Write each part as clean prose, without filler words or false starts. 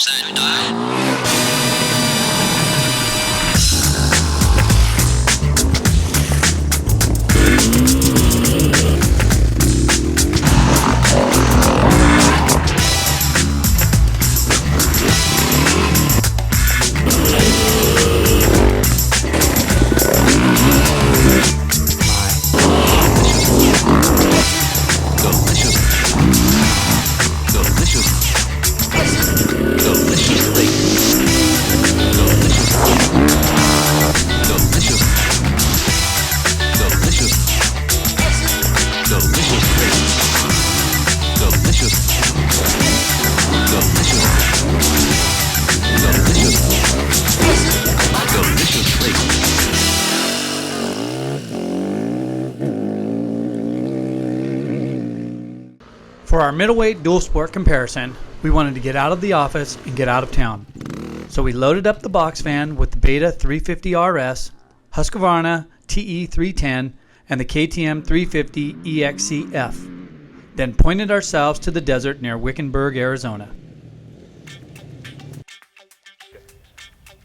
set, dial. For our middleweight dual sport comparison, we wanted to get out of the office and get out of town. So we loaded up the box van with the Beta 350 RS, Husqvarna TE310, and the KTM 350 EXC-F. Then pointed ourselves to the desert near Wickenburg, Arizona.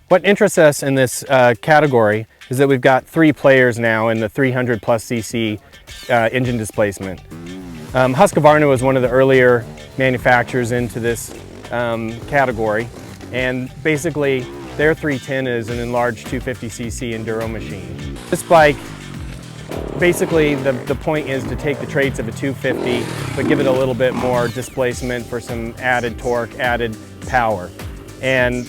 What interests us in this category is that we've got 3 players now in the 300 plus cc engine displacement. Husqvarna was one of the earlier manufacturers into this category, and basically their 310 is an enlarged 250cc enduro machine. This bike, basically the point is to take the traits of a 250 but give it a little bit more displacement for some added torque, added power. And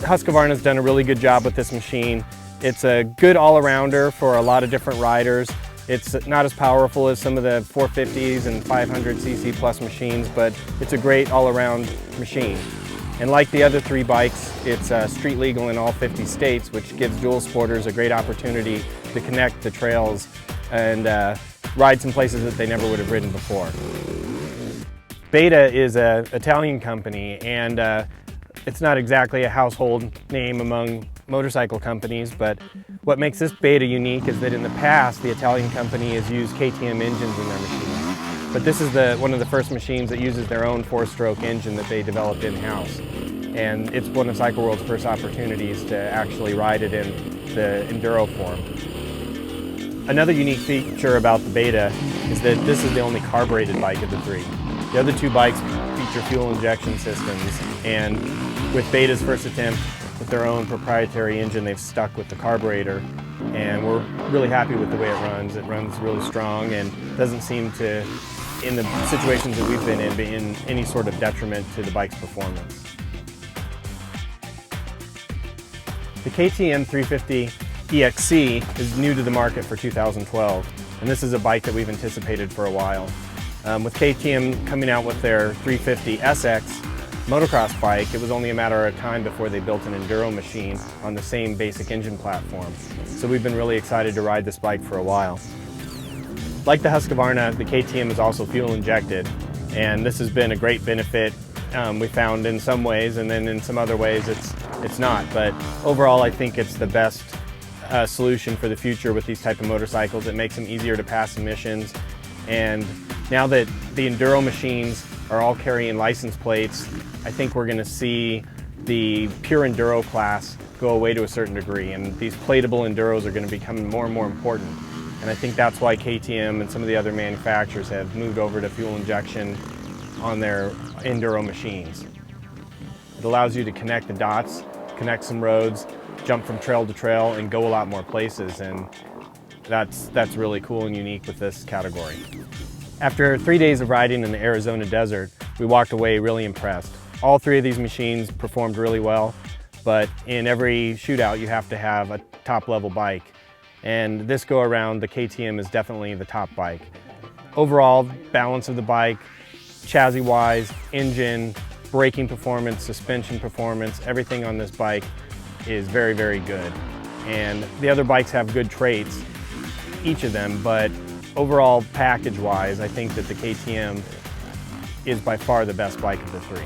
Husqvarna's done a really good job with this machine. It's a good all-arounder for a lot of different riders. It's not as powerful as some of the 450s and 500cc plus machines, but it's a great all-around machine. And like the other 3 bikes, it's street legal in all 50 states, which gives dual sporters a great opportunity to connect the trails and ride some places that they never would have ridden before. Beta is an Italian company, and it's not exactly a household name among motorcycle companies, but what makes this Beta unique is that in the past the Italian company has used KTM engines in their machines. But this is one of the first machines that uses their own 4-stroke engine that they developed in-house. And it's one of Cycle World's first opportunities to actually ride it in the enduro form. Another unique feature about the Beta is that this is the only carbureted bike of the 3. The other 2 bikes feature fuel injection systems, and with Beta's first attempt with their own proprietary engine, they've stuck with the carburetor, and we're really happy with the way it runs. It runs really strong and doesn't seem to, in the situations that we've been in, be in any sort of detriment to the bike's performance. The KTM 350 EXC is new to the market for 2012, and this is a bike that we've anticipated for a while. With KTM coming out with their 350 SX motocross bike, it was only a matter of time before they built an enduro machine on the same basic engine platform. So we've been really excited to ride this bike for a while. Like the Husqvarna, the KTM is also fuel injected, and this has been a great benefit we found in some ways, and then in some other ways it's not. But overall, I think it's the best solution for the future with these type of motorcycles. It makes them easier to pass emissions, and now that the enduro machines are all carrying license plates, I think we're going to see the pure enduro class go away to a certain degree, and these plateable enduros are going to become more and more important. And I think that's why KTM and some of the other manufacturers have moved over to fuel injection on their enduro machines. It allows you to connect the dots, connect some roads, jump from trail to trail, and go a lot more places, and that's really cool and unique with this category. After 3 days of riding in the Arizona desert, we walked away really impressed. All 3 of these machines performed really well, but in every shootout you have to have a top-level bike. And this go-around, the KTM is definitely the top bike. Overall, balance of the bike, chassis-wise, engine, braking performance, suspension performance, everything on this bike is very, very good. And the other bikes have good traits, each of them, but overall package-wise, I think that the KTM is by far the best bike of the 3.